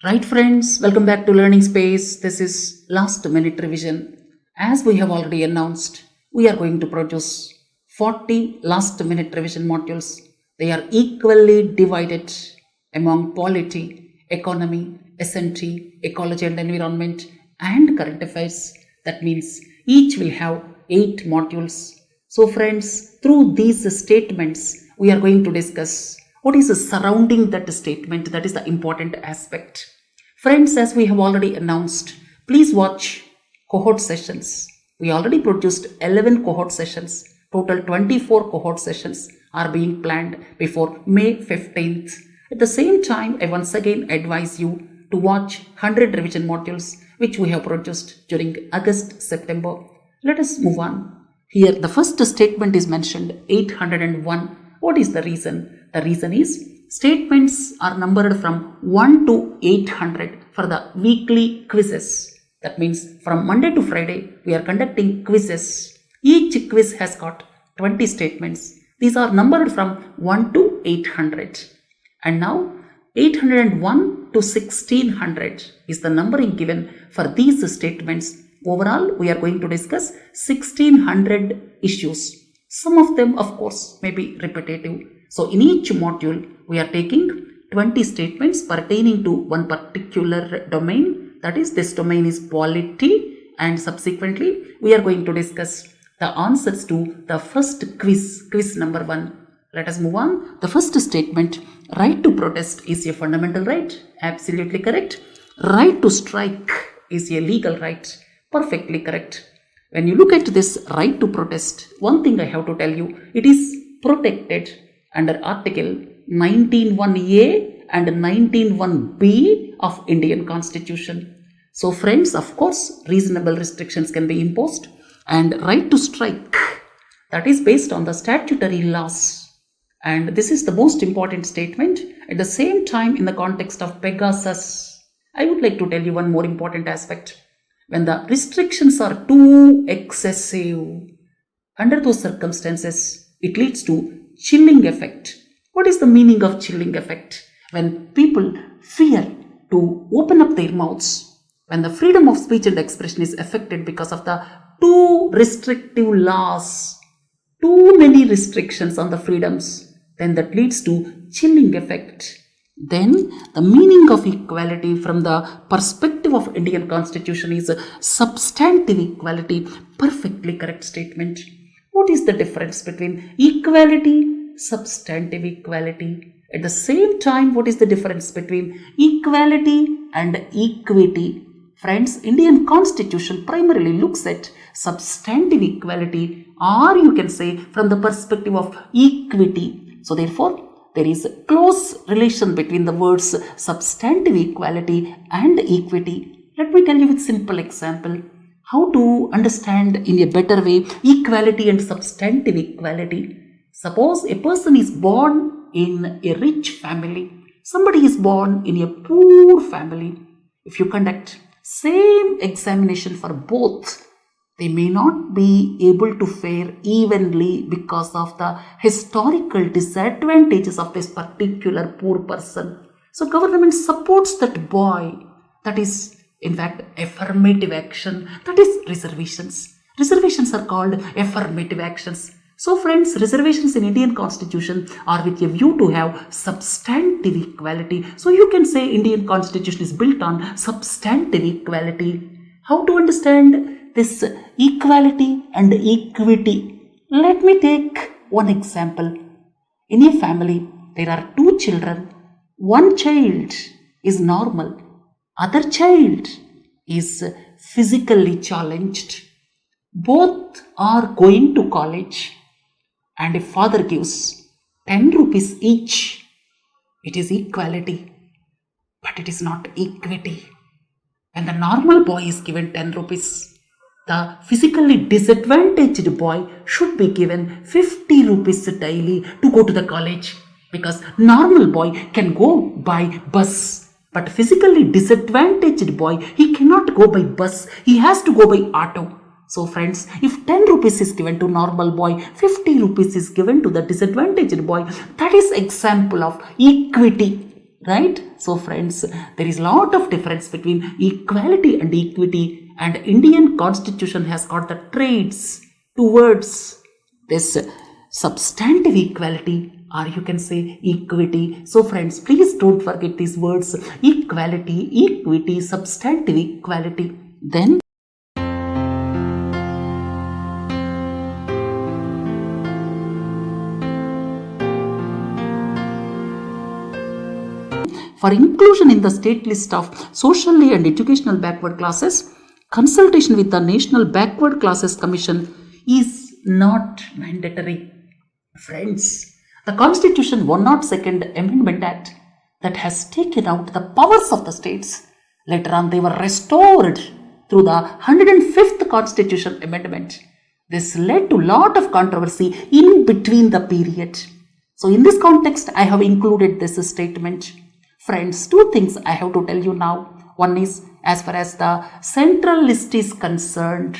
Right friends, welcome back to Learning Space. This is last minute revision. As we have already announced, we are going to produce 40 last minute revision modules. They are equally divided among polity, economy, SNT, ecology and environment and current affairs. That means each will have 8 modules. So friends, through these statements, we are going to discuss what is surrounding that statement. That is the important aspect. Friends, as we have already announced, please watch cohort sessions. We already produced 11 cohort sessions. Total 24 cohort sessions are being planned before May 15th. At the same time, I once again advise you to watch 100 revision modules which we have produced during August, September. Let us move on. Here, the first statement is mentioned 801. What is the reason? The reason is statements are numbered from 1 to 800 for the weekly quizzes. That means from Monday to Friday, we are conducting quizzes. Each quiz has got 20 statements. These are numbered from 1 to 800. And now 801 to 1600 is the numbering given for these statements. Overall, we are going to discuss 1600 issues. Some of them, of course, may be repetitive. So in each module, we are taking 20 statements pertaining to one particular domain. That is, this domain is polity, and subsequently, we are going to discuss the answers to the first quiz number 1. Let us move on. The first statement, right to protest is a fundamental right. Absolutely correct. Right to strike is a legal right. Perfectly correct. When you look at this right to protest, one thing I have to tell you, it is protected under Article 19(1)(a) and 19(1)(b) of Indian Constitution. So friends, of course, reasonable restrictions can be imposed, and right to strike, that is based on the statutory laws. And this is the most important statement. At the same time, in the context of Pegasus, I would like to tell you one more important aspect. When the restrictions are too excessive, under those circumstances, it leads to chilling effect. What is the meaning of chilling effect? When people fear to open up their mouths, when the freedom of speech and expression is affected because of the too restrictive laws, too many restrictions on the freedoms, then that leads to chilling effect. Then the meaning of equality from the perspective of Indian Constitution is substantive equality. Perfectly correct statement. What is the difference between equality, substantive equality? At the same time, what is the difference between equality and equity? Friends, Indian Constitution primarily looks at substantive equality, or you can say from the perspective of equity. So therefore, there is a close relation between the words substantive equality and equity. Let me tell you with simple example how to understand in a better way equality and substantive equality. Suppose a person is born in a rich family. Somebody is born in a poor family. If you conduct same examination for both, they may not be able to fare evenly because of the historical disadvantages of this particular poor person. So government supports that boy. That is, in fact, affirmative action. That is reservations. Reservations are called affirmative actions. So friends, reservations in Indian Constitution are with a view to have substantive equality. So you can say Indian Constitution is built on substantive equality. How to understand this equality and equity? Let me take one example. In a family, there are 2 children. One child is normal. Other child is physically challenged. Both are going to college. And if father gives 10 rupees each, it is equality. But it is not equity. When the normal boy is given 10 rupees, the physically disadvantaged boy should be given 50 rupees daily to go to the college, because normal boy can go by bus, but physically disadvantaged boy, he cannot go by bus, he has to go by auto. So friends, if 10 rupees is given to normal boy, 50 rupees is given to the disadvantaged boy, that is example of equity. right? So friends, there is a lot of difference between equality and equity, and Indian constitution has got the traits towards this substantive equality, or you can say equity. So friends, please don't forget these words: equality, equity, substantive equality. Then for inclusion in the state list of socially and educational backward classes, consultation with the National Backward Classes Commission is not mandatory. Friends, the Constitution 102nd Amendment Act that has taken out the powers of the states, later on they were restored through the 105th Constitution Amendment. This led to a lot of controversy in between the period. So in this context, I have included this statement. Friends, two things I have to tell you now. One is, as far as the central list is concerned,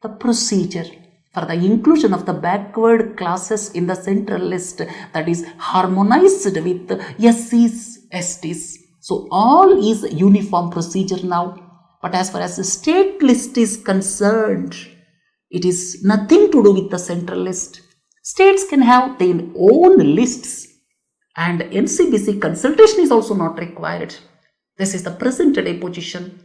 the procedure for the inclusion of the backward classes in the central list, that is harmonized with SCs, STs. So all is uniform procedure now. But as far as the state list is concerned, it is nothing to do with the central list. States can have their own lists, and NCBC consultation is also not required. This is the present day position,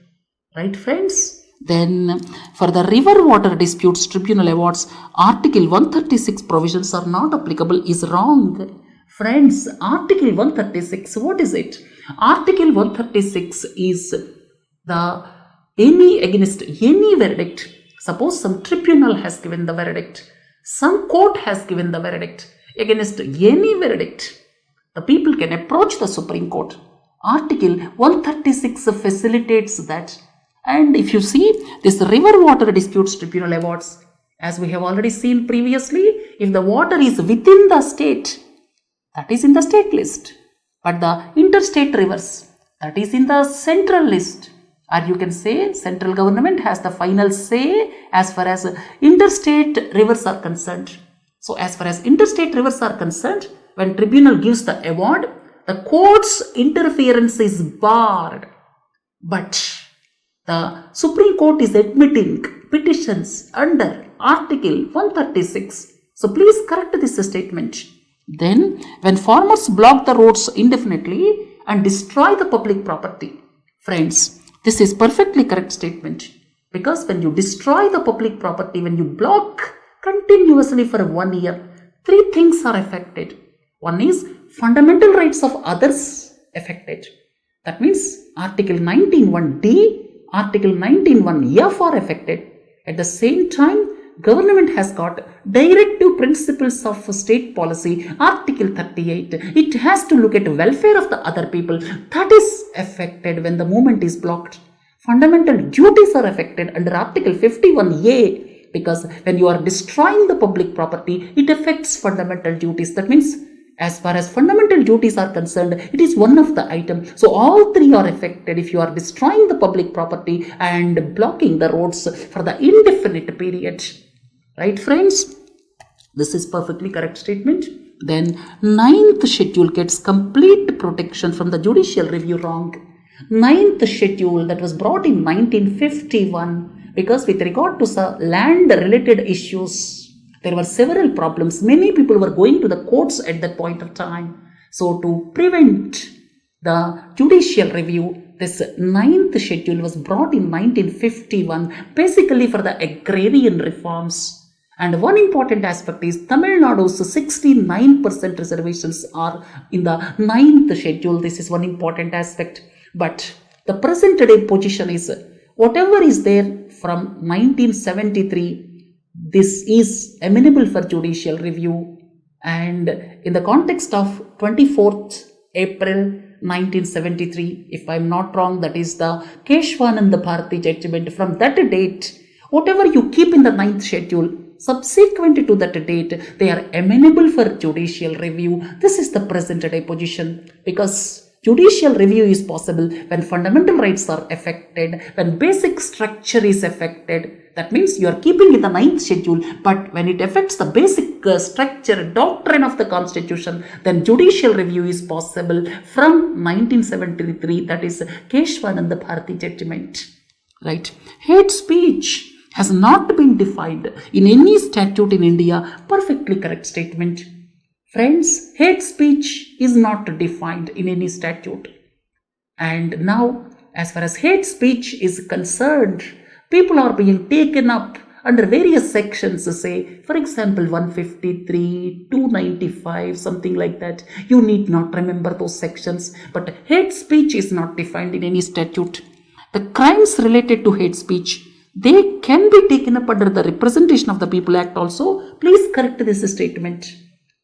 right friends? Then for the river water disputes tribunal awards, Article 136 provisions are not applicable is wrong. Friends, Article 136, what is it? Article 136 is the against any verdict. Suppose some tribunal has given the verdict, some court has given the verdict against any verdict, the people can approach the Supreme Court. Article 136 facilitates that. And if you see this river water disputes tribunal awards, as we have already seen previously, if the water is within the state, that is in the state list. But the interstate rivers, that is in the central list. Or you can say central government has the final say as far as interstate rivers are concerned. So as far as interstate rivers are concerned, when tribunal gives the award, the court's interference is barred. But the Supreme Court is admitting petitions under Article 136. So please correct this statement. Then, when farmers block the roads indefinitely and destroy the public property, friends, this is perfectly correct statement. Because when you destroy the public property, when you block continuously for 1 year, three things are affected. One is fundamental rights of others affected. That means Article 19(1)(d), Article 19(1)(f) are affected. At the same time, government has got directive principles of state policy, Article 38. It has to look at welfare of the other people. That is affected when the movement is blocked. Fundamental duties are affected under Article 51A, because when you are destroying the public property, it affects fundamental duties. That means as far as fundamental duties are concerned, it is one of the items. So all three are affected if you are destroying the public property and blocking the roads for the indefinite period. Right, friends? This is perfectly correct statement. Then 9th schedule gets complete protection from the judicial review. Wrong. 9th schedule that was brought in 1951, because with regard to land related issues, there were several problems. Many people were going to the courts at that point of time. So to prevent the judicial review, this 9th schedule was brought in 1951, basically for the agrarian reforms. And one important aspect is Tamil Nadu's 69% reservations are in the 9th schedule. This is one important aspect. But the present day position is whatever is there from 1973, this is amenable for judicial review. And in the context of 24th April 1973, if I am not wrong, that is the Keshwananda Bharati judgment. From that date, whatever you keep in the 9th schedule, subsequent to that date, they are amenable for judicial review. This is the present day position, because Judicial review is possible when fundamental rights are affected, when basic structure is affected. That means you are keeping in the 9th schedule, but when it affects the basic structure, doctrine of the constitution, then judicial review is possible from 1973, that is Keshwananda Bharati judgment. Right? Hate speech has not been defined in any statute in India. Perfectly correct statement. Friends, hate speech is not defined in any statute. And now, as far as hate speech is concerned, people are being taken up under various sections, say, for example, 153, 295, something like that. You need not remember those sections, but hate speech is not defined in any statute. The crimes related to hate speech, they can be taken up under the Representation of the People Act also. Please correct this statement.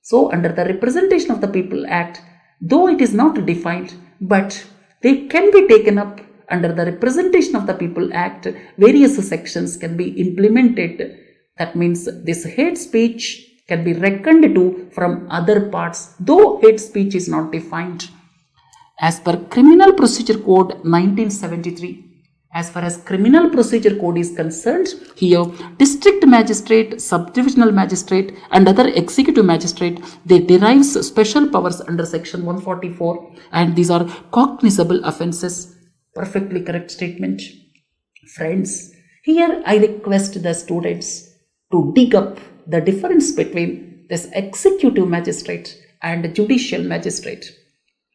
So, under the Representation of the People Act, though it is not defined, but they can be taken up under the Representation of the People Act. Various sections can be implemented. That means this hate speech can be reckoned to from other parts, though hate speech is not defined. As per Criminal Procedure Code 1973, as far as Criminal Procedure Code is concerned, here District Magistrate, Subdivisional Magistrate and other Executive Magistrate, they derive special powers under Section 144, and these are cognizable offences. Perfectly correct statement. Friends, here I request the students to dig up the difference between this Executive Magistrate and Judicial Magistrate.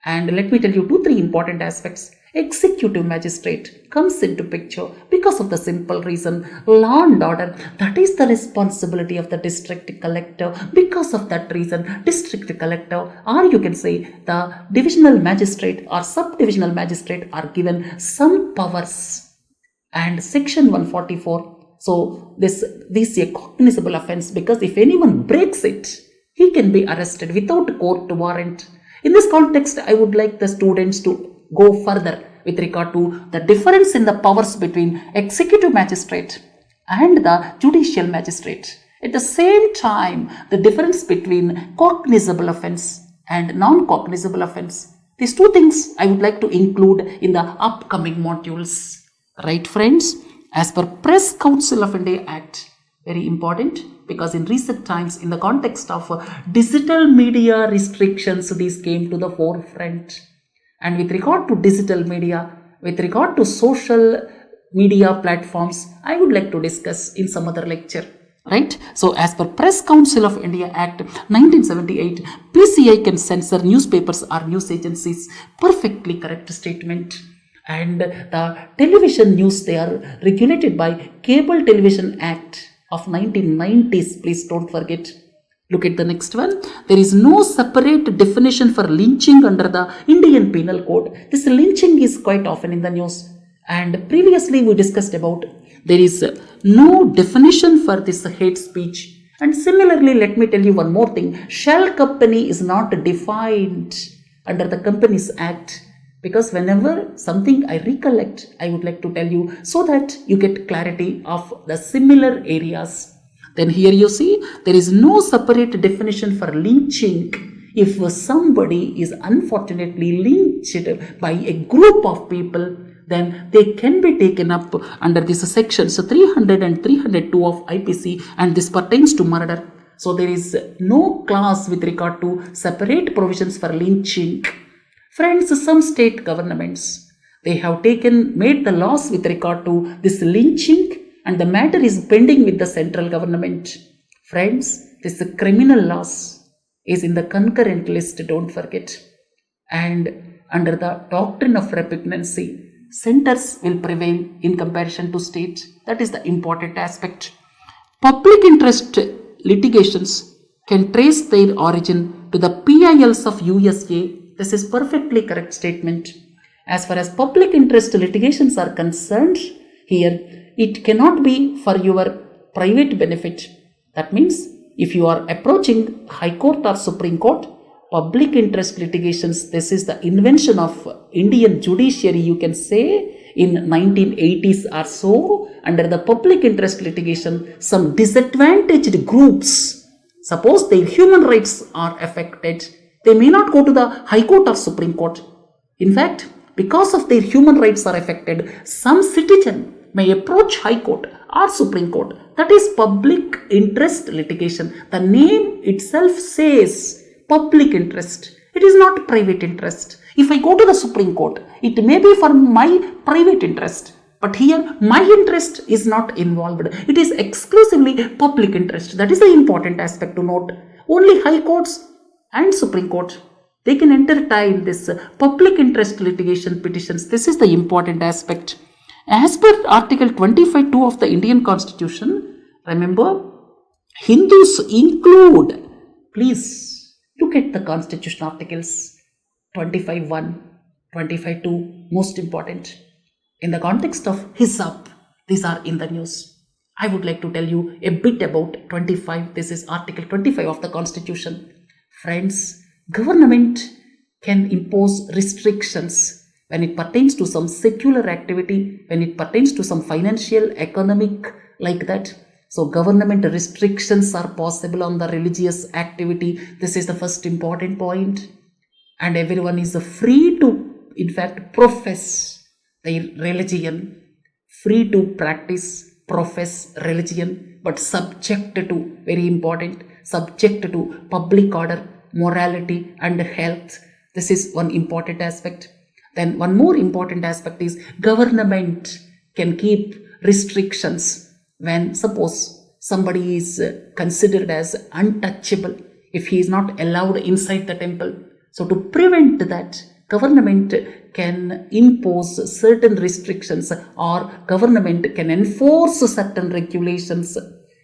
And let me tell you 2-3 important aspects. Executive Magistrate comes into picture because of the simple reason, law and order, that is the responsibility of the District Collector. Because of that reason, District Collector, or you can say the Divisional Magistrate or Subdivisional Magistrate, are given some powers. And Section 144, so this is a cognizable offence, because if anyone breaks it, he can be arrested without court warrant. In this context, I would like the students to go further with regard to the difference in the powers between Executive Magistrate and the Judicial Magistrate. At the same time, the difference between cognizable offence and non-cognizable offence. These two things I would like to include in the upcoming modules. Right, friends? As per Press Council of India Act, very important, because in recent times, in the context of digital media restrictions, these came to the forefront. And with regard to digital media, with regard to social media platforms, I would like to discuss in some other lecture. Right? So, as per Press Council of India Act 1978, PCI can censor newspapers or news agencies. Perfectly correct statement. And the television news, they are regulated by Cable Television Act of 1990s. Please don't forget. Look at the next one. There is no separate definition for lynching under the Indian Penal Code. This lynching is quite often in the news. And previously we discussed about there is no definition for this hate speech. And similarly, let me tell you one more thing. Shell company is not defined under the Companies Act. Because whenever something I recollect, I would like to tell you so that you get clarity of the similar areas. Then here you see there is no separate definition for lynching. If somebody is unfortunately lynched by a group of people, then they can be taken up under this section. So 300 and 302 of IPC, and this pertains to murder. So there is no clause with regard to separate provisions for lynching. Friends, some state governments, they have made the laws with regard to this lynching, and the matter is pending with the central government. Friends, this criminal laws is in the concurrent list, don't forget. And under the doctrine of repugnancy, centers will prevail in comparison to state. That is the important aspect. Public interest litigations can trace their origin to the PILs of USA. This is perfectly correct statement. As far as public interest litigations are concerned, here it cannot be for your private benefit. That means if you are approaching High Court or Supreme Court, public interest litigations, this is the invention of Indian judiciary, you can say, in 1980s or so. Under the public interest litigation, some disadvantaged groups, suppose their human rights are affected, they may not go to the High Court or Supreme Court. In fact, because of their human rights are affected, some citizen may approach High Court or Supreme Court. That is public interest litigation. The name itself says public interest. It is not private interest. If I go to the Supreme Court, it may be for my private interest. But here, my interest is not involved. It is exclusively public interest. That is the important aspect to note. Only High Courts and Supreme Court, they can entertain this public interest litigation petitions. This is the important aspect. As per Article 25(2) of the Indian Constitution, remember, Hindus include, please look at the Constitution articles 25(1), 25(2), most important. In the context of hijab, these are in the news. I would like to tell you a bit about 25. This is Article 25 of the Constitution. Friends, government can impose restrictions when it pertains to some secular activity, when it pertains to some financial, economic, like that. So government restrictions are possible on the religious activity. This is the first important point. And everyone is free to, in fact, profess their religion, free to practice, profess religion, but subject to, very important, subject to public order, morality and health. This is one important aspect. Then one more important aspect is government can keep restrictions when suppose somebody is considered as untouchable, if he is not allowed inside the temple. So to prevent that, government can impose certain restrictions or government can enforce certain regulations.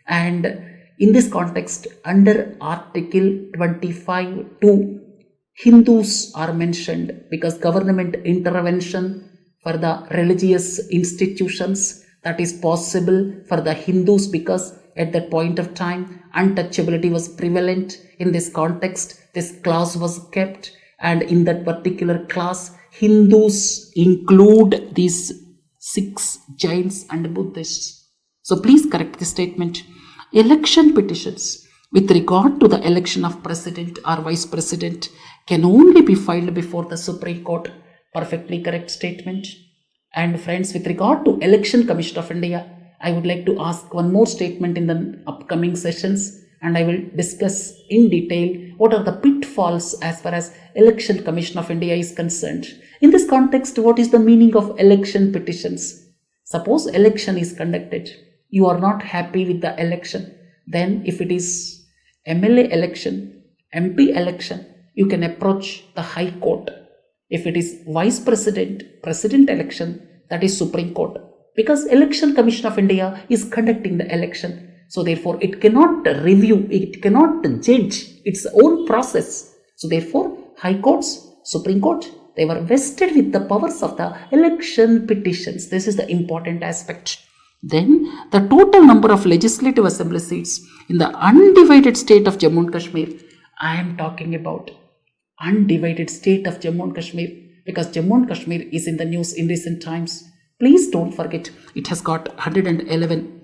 And in this context, under Article 25(2), Hindus are mentioned because government intervention for the religious institutions, that is possible for the Hindus because at that point of time untouchability was prevalent. In this context, this clause was kept, and in that particular clause, Hindus include these 6 Jains and Buddhists. So please correct this statement. Election petitions with regard to the election of president or vice president can only be filed before the Supreme Court. Perfectly correct statement. And friends, with regard to Election Commission of India, I would like to ask one more statement in the upcoming sessions, and I will discuss in detail what are the pitfalls as far as Election Commission of India is concerned. In this context, what is the meaning of election petitions? Suppose election is conducted, you are not happy with the election, then if it is MLA election, MP election, you can approach the High Court. If it is Vice President, President election, that is Supreme Court. Because Election Commission of India is conducting the election. So therefore, it cannot review, it cannot judge its own process. So therefore, High Courts, Supreme Court, they were vested with the powers of the election petitions. This is the important aspect. Then, the total number of legislative assembly seats in the undivided state of Jammu and Kashmir. I am talking about undivided state of Jammu and Kashmir because Jammu and Kashmir is in the news in recent times. Please don't forget, it has got 111.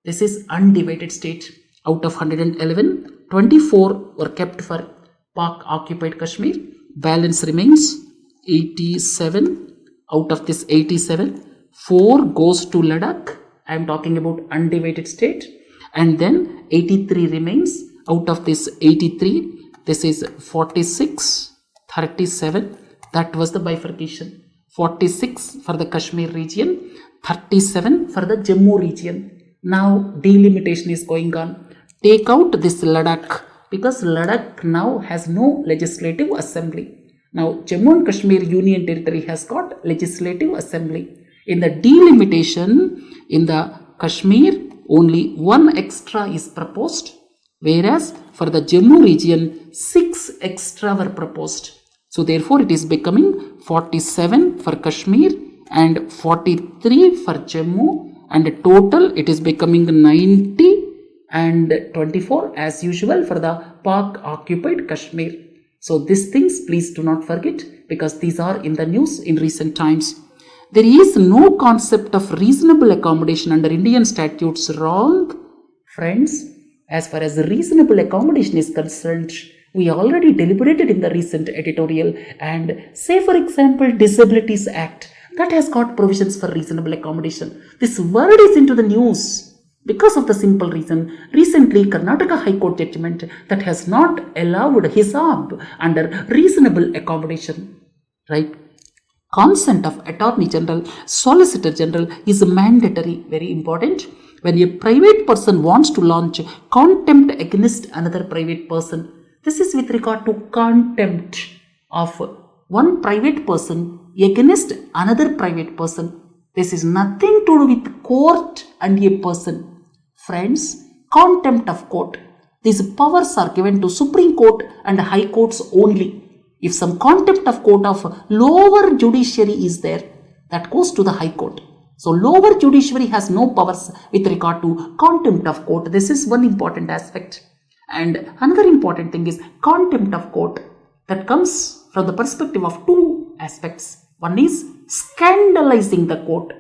This is undivided state. Out of 111, 24 were kept for Pak occupied Kashmir. Balance remains 87. Out of this 87, 4 goes to Ladakh. I am talking about undivided state. And then 83 remains. Out of this 83, this is 46, 37. That was the bifurcation. 46 for the Kashmir region, 37 for the Jammu region. Now delimitation is going on. Take out this Ladakh because Ladakh now has no legislative assembly. Now Jammu and Kashmir Union Territory has got legislative assembly. In the delimitation, in the Kashmir, only 1 extra is proposed, whereas for the Jammu region, 6 extra were proposed. So therefore, it is becoming 47 for Kashmir and 43 for Jammu, and total it is becoming 90 and 24 as usual for the Pak occupied Kashmir. So these things please do not forget because these are in the news in recent times. There is no concept of reasonable accommodation under Indian statutes. Wrong, friends. As far as reasonable accommodation is concerned, We already deliberated in the recent editorial, and say for example Disabilities Act that has got provisions for reasonable accommodation. This word is into the news because of the simple reason, recently Karnataka High Court judgment that has not allowed hijab under reasonable accommodation, right? Consent of Attorney General, Solicitor General is mandatory, very important. When a private person wants to launch contempt against another private person, this is with regard to contempt of one private person against another private person. This is nothing to do with court and a person. Friends, contempt of court. These powers are given to Supreme Court and High Courts only. If some contempt of court of lower judiciary is there, that goes to the High Court. So lower judiciary has no powers with regard to contempt of court. This is one important aspect. And another important thing is contempt of court that comes from the perspective of two aspects. One is scandalizing the court.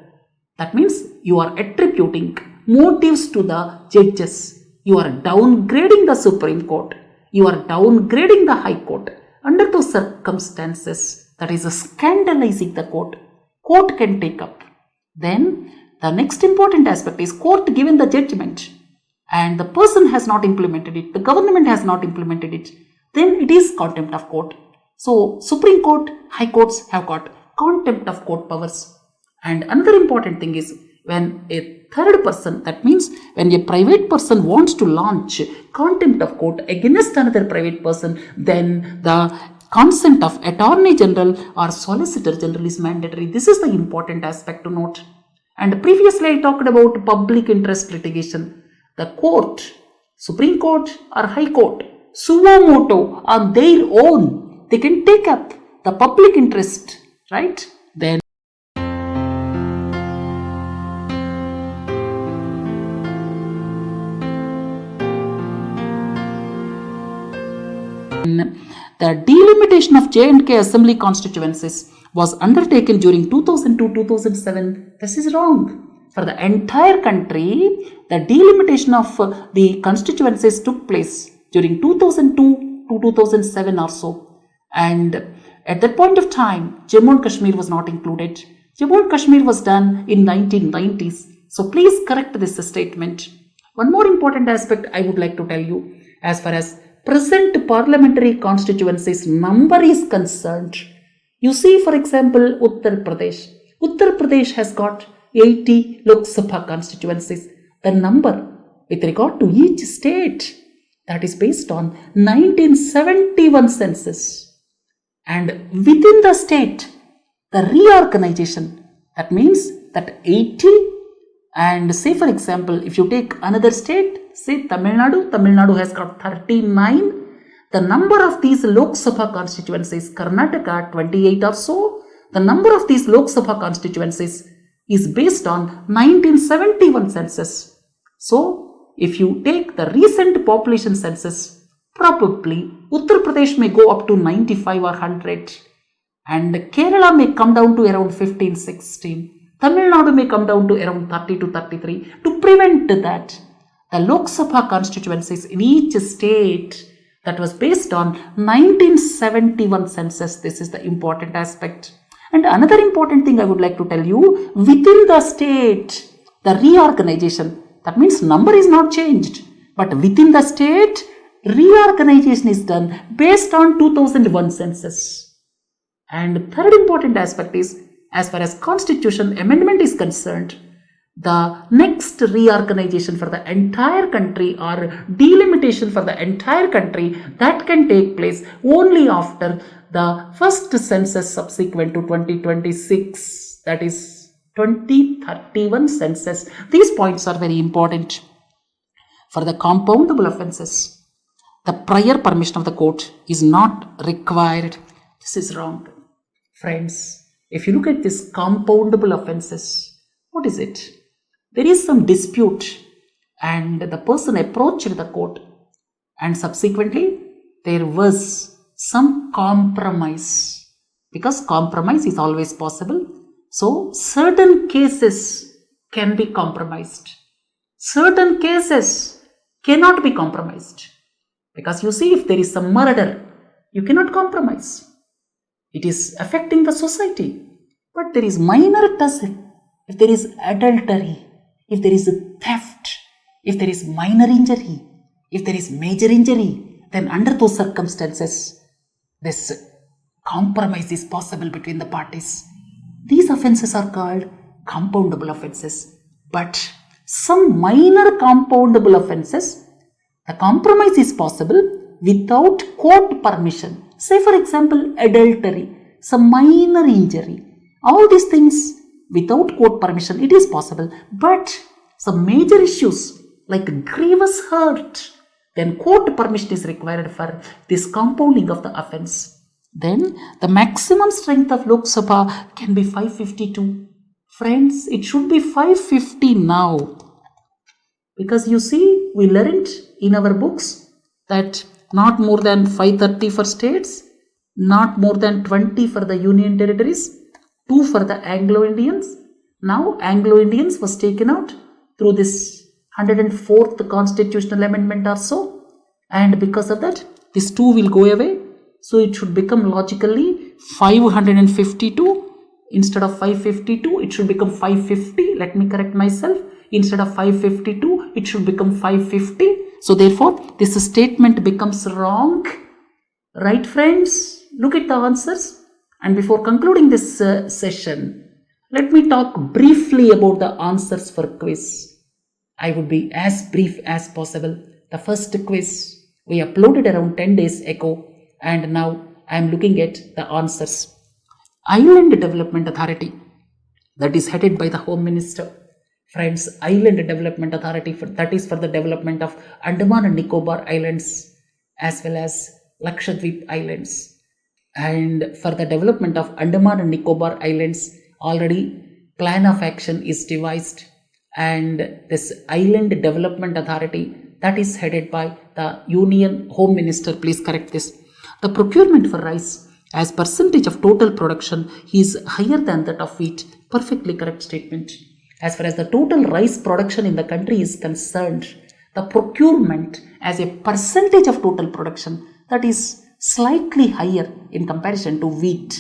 That means you are attributing motives to the judges. You are downgrading the Supreme Court. You are downgrading the High Court. Under those circumstances, that is scandalizing the court. Court can take up. Then the next important aspect is court given the judgment and the person has not implemented it, the government has not implemented it, then it is contempt of court. So Supreme Court, High Courts have got contempt of court powers. And another important thing is when a third person, that means when a private person wants to launch contempt of court against another private person, then the consent of Attorney General or Solicitor General is mandatory. This is the important aspect to note. And previously I talked about public interest litigation. The court, Supreme Court or High Court, suo motu on their own, they can take up the public interest, right? Then the delimitation of J&K Assembly constituencies was undertaken during 2002-2007. This is wrong. For the entire country, the delimitation of the constituencies took place during 2002 to 2007 or so. And at that point of time, Jammu and Kashmir was not included. Jammu and Kashmir was done in 1990s. So please correct this statement. One more important aspect I would like to tell you as far as present parliamentary constituencies number is concerned. You see, for example, Uttar Pradesh. Uttar Pradesh has got 80 Lok Sabha constituencies. The number with regard to each state, that is based on 1971 census. And within the state, the reorganization, that means that 80, and say for example, if you take another state, say Tamil Nadu has got 39. The number of these Lok Sabha constituencies, Karnataka 28 or so, the number of these Lok Sabha constituencies is based on 1971 census. So, if you take the recent population census, probably Uttar Pradesh may go up to 95 or 100 and Kerala may come down to around 15, 16. Tamil Nadu may come down to around 30 to 33. To prevent that, the Lok Sabha constituencies in each state that was based on 1971 census. This is the important aspect. And another important thing I would like to tell you, within the state, the reorganization, that means number is not changed, but within the state, reorganization is done based on 2001 census. And third important aspect is, as far as constitution amendment is concerned, the next reorganization for the entire country or delimitation for the entire country, that can take place only after the first census subsequent to 2026, that is 2031 census. These points are very important. For the compoundable offences, the prior permission of the court is not required. This is wrong. Friends, if you look at this compoundable offences, what is it? There is some dispute and the person approached the court and subsequently there was some compromise, because compromise is always possible. So certain cases can be compromised. Certain cases cannot be compromised. Because you see, if there is some murder, you cannot compromise. It is affecting the society. But there is minor tussle. If there is adultery, if there is theft, if there is minor injury, if there is major injury, then under those circumstances, this compromise is possible between the parties. These offences are called compoundable offences. But some minor compoundable offences, the compromise is possible without court permission. Say for example, adultery, some minor injury. All these things without court permission, it is possible. But some major issues like grievous hurt, then court permission is required for this compounding of the offence. Then the maximum strength of Lok Sabha can be 552. Friends, it should be 550 now. Because you see, we learned in our books that not more than 530 for states, not more than 20 for the union territories, 2 for the Anglo-Indians. Now Anglo-Indians was taken out through this 104th constitutional amendment or so, and because of that this 2 will go away, so it should become logically 552 instead of 552. It should become 550. Let me correct myself. Instead of 552, it should become 550. So therefore this statement becomes wrong. Right, friends? Look at the answers. And before concluding this session, let me talk briefly about the answers for quiz. I would be as brief as possible. The first quiz we uploaded around 10 days ago, and now I am looking at the answers. Island Development Authority, that is headed by the Home Minister. Friends, Island Development Authority, that is for the development of Andaman and Nicobar Islands as well as Lakshadweep Islands. And for the development of Andaman and Nicobar Islands, already plan of action is devised, and this Island Development Authority, that is headed by the Union Home Minister. Please correct this. The procurement for rice as percentage of total production is higher than that of wheat. Perfectly correct statement. As far as the total rice production in the country is concerned, the procurement as a percentage of total production, that is slightly higher in comparison to wheat.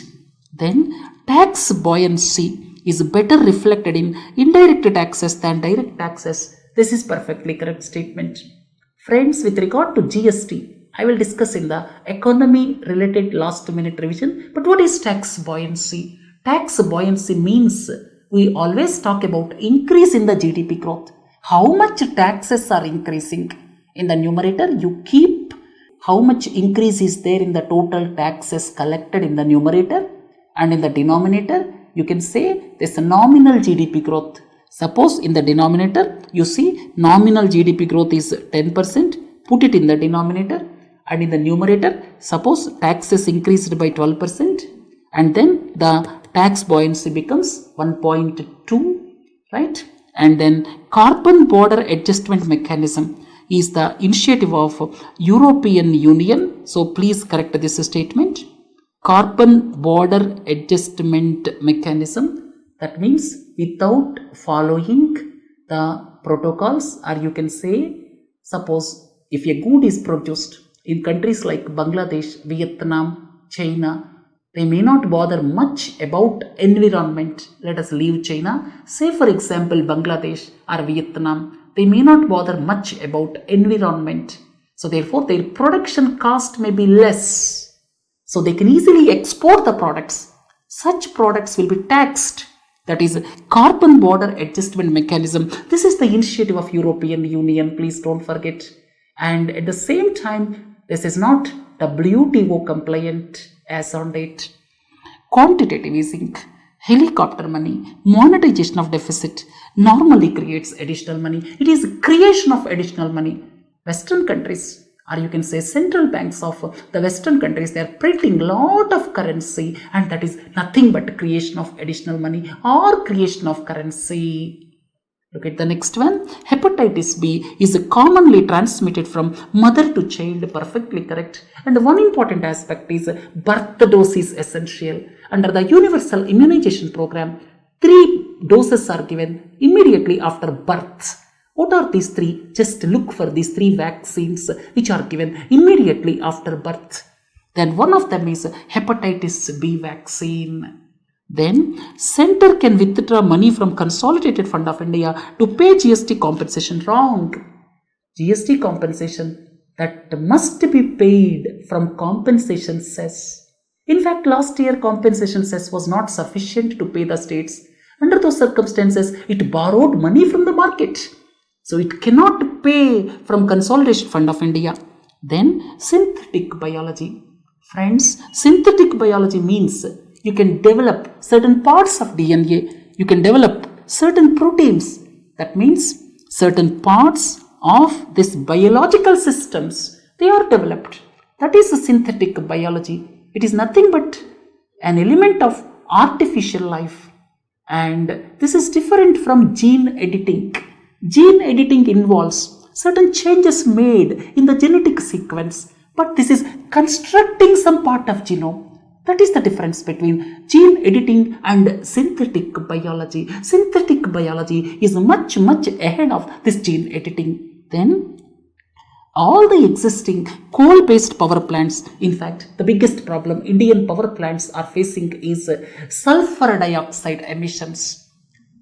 Then tax buoyancy is better reflected in indirect taxes than direct taxes. This is perfectly correct statement. Friends, with regard to GST, I will discuss in the economy related last minute revision. But what is tax buoyancy? Tax buoyancy means we always talk about increase in the GDP growth. How much taxes are increasing? In the numerator, you keep how much increase is there in the total taxes collected in the numerator, and in the denominator, you can say this nominal GDP growth. Suppose in the denominator, you see nominal GDP growth is 10%, put it in the denominator, and in the numerator, suppose taxes increased by 12%, and then the tax buoyancy becomes 1.2, right? And then carbon border adjustment mechanism is the initiative of European Union. So please correct this statement. Carbon border adjustment mechanism, that means without following the protocols, or you can say, suppose if a good is produced in countries like Bangladesh, Vietnam, China, they may not bother much about environment. Let us leave China. Say for example Bangladesh or Vietnam, they may not bother much about environment. So therefore their production cost may be less. So they can easily export the products. Such products will be taxed. That is carbon border adjustment mechanism. This is the initiative of European Union. Please don't forget. And at the same time, this is not WTO compliant as on date. Quantitative easing, helicopter money, monetization of deficit normally creates additional money. It is creation of additional money. Western countries, or you can say central banks of the Western countries, they are printing lot of currency, and that is nothing but creation of additional money or creation of currency. Look at the next one. Hepatitis B is commonly transmitted from mother to child. Perfectly correct. And one important aspect is birth dose is essential. Under the universal immunization program, 3 doses are given immediately after birth. What are these three? Just look for these three vaccines which are given immediately after birth. Then one of them is hepatitis B vaccine. Then center can withdraw money from Consolidated Fund of India to pay GST compensation. Wrong. GST compensation that must be paid from compensation cess. In fact, last year compensation cess was not sufficient to pay the states. Under those circumstances, it borrowed money from the market. So it cannot pay from Consolidation Fund of India. Then synthetic biology. Friends, synthetic biology means you can develop certain parts of DNA. You can develop certain proteins. That means certain parts of this biological systems, they are developed. That is a synthetic biology. It is nothing but an element of artificial life. And this is different from gene editing. Gene editing involves certain changes made in the genetic sequence, but this is constructing some part of genome. That is the difference between gene editing and synthetic biology. Synthetic biology is much ahead of this gene editing. Then all the existing coal-based power plants, in fact, the biggest problem Indian power plants are facing is sulfur dioxide emissions.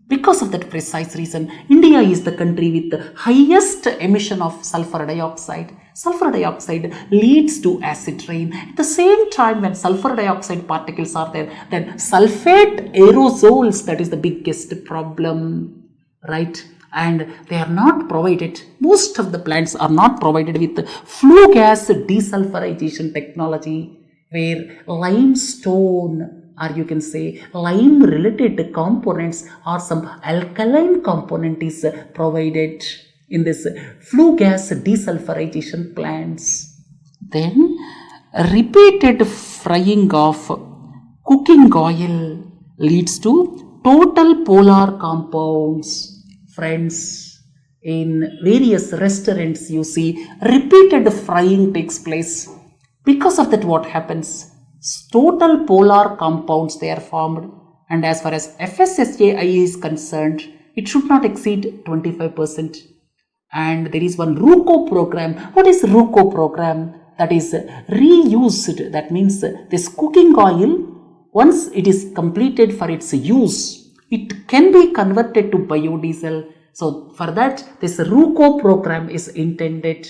Because of that precise reason, India is the country with the highest emission of sulfur dioxide. Sulfur dioxide leads to acid rain. At the same time, when sulfur dioxide particles are there, then sulfate aerosols, that is the biggest problem, right? And they are not provided, most of the plants are not provided with flue gas desulfurization technology, where limestone, or you can say lime related components or some alkaline component is provided in this flue gas desulfurization plants. Then repeated frying of cooking oil leads to total polar compounds. Friends, in various restaurants you see repeated frying takes place. Because of that, what happens? Total polar compounds, they are formed, and as far as FSSAI is concerned, it should not exceed 25%. And there is one RUCO program. What is RUCO program? That is reused. That means this cooking oil, once it is completed for its use, it can be converted to biodiesel. So for that, this RUCO program is intended.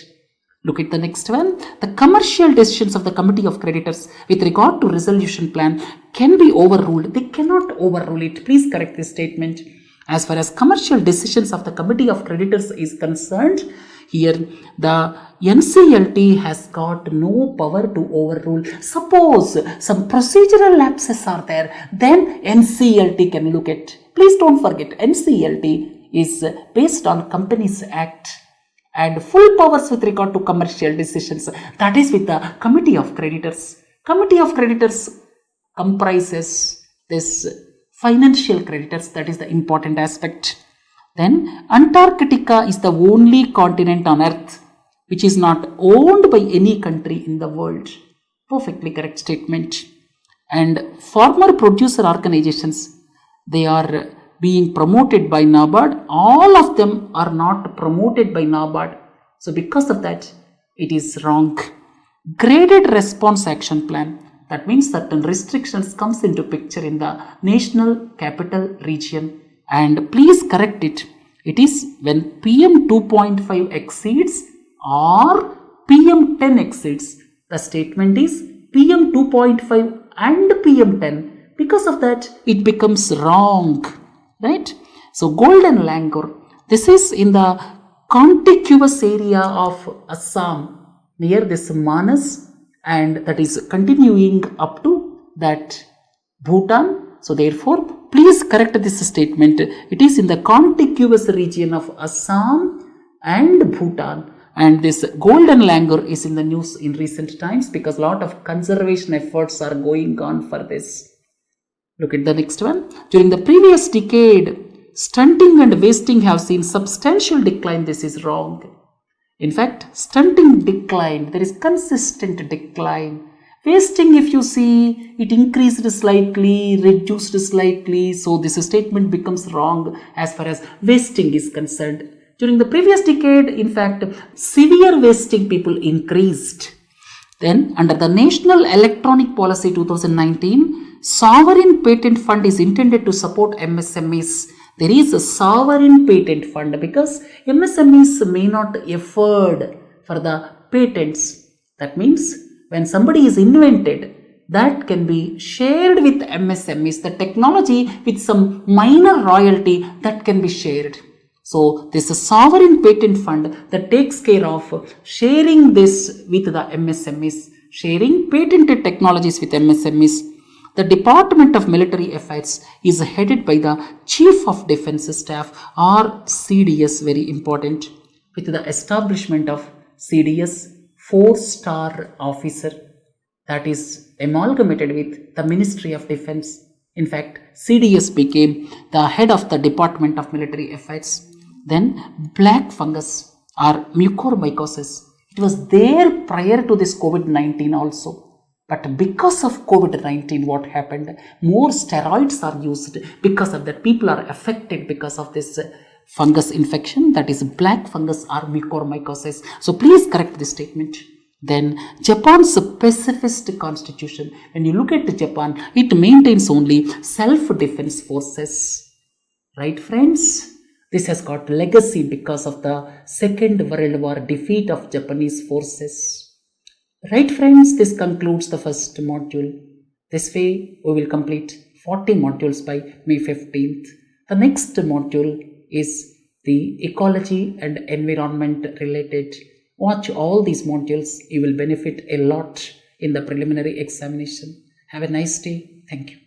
Look at the next one. The commercial decisions of the Committee of Creditors with regard to resolution plan can be overruled. They cannot overrule it. Please correct this statement. As far as commercial decisions of the Committee of Creditors is concerned, here the NCLT has got no power to overrule. Suppose some procedural lapses are there, then NCLT can look at. Please don't forget, NCLT is based on Companies Act, and full powers with regard to commercial decisions, that is with the Committee of Creditors. Committee of Creditors comprises this financial creditors, that is the important aspect. Then Antarctica is the only continent on earth which is not owned by any country in the world. Perfectly correct statement. And farmer producer organizations, they are being promoted by NABARD. All of them are not promoted by NABARD. So because of that, it is wrong. Graded response action plan. That means certain restrictions comes into picture in the national capital region. And please correct it. It is when PM 2.5 exceeds or PM 10 exceeds. The statement is PM 2.5 and PM 10. Because of that, it becomes wrong. Right? So golden langur. This is in the contiguous area of Assam, near this Manas, and that is continuing up to that Bhutan. So therefore, please correct this statement. It is in the contiguous region of Assam and Bhutan. And this golden langur is in the news in recent times because a lot of conservation efforts are going on for this. Look at the next one. During the previous decade, stunting and wasting have seen substantial decline. This is wrong. In fact, stunting declined. There is consistent decline. Wasting, if you see, it increased slightly, reduced slightly. So this statement becomes wrong as far as wasting is concerned. During the previous decade, in fact, severe wasting people increased. Then, under the National Electronic Policy 2019, Sovereign Patent Fund is intended to support MSMEs. There is a Sovereign Patent Fund because MSMEs may not afford for the patents. That means when somebody is invented, that can be shared with MSMEs. The technology with some minor royalty that can be shared. So this is a sovereign patent fund that takes care of sharing this with the MSMEs, sharing patented technologies with MSMEs. The Department of Military Affairs is headed by the Chief of Defence Staff or CDS, very important, with the establishment of CDS 4-star officer that is amalgamated with the Ministry of Defence. In fact, CDS became the head of the Department of Military Affairs. Then black fungus or mucormycosis. It was there prior to this COVID-19 also. But because of COVID-19, what happened? More steroids are used. Because of that, people are affected because of this fungus infection, that is black fungus or mucormycosis. So please correct this statement. Then Japan's pacifist constitution. When you look at Japan, it maintains only self-defense forces. Right, friends? This has got legacy because of the Second World War defeat of Japanese forces. Right, friends? This concludes the first module. This way, we will complete 40 modules by May 15th. The next module is the ecology and environment related. Watch all these modules. You will benefit a lot in the preliminary examination. Have a nice day. Thank you.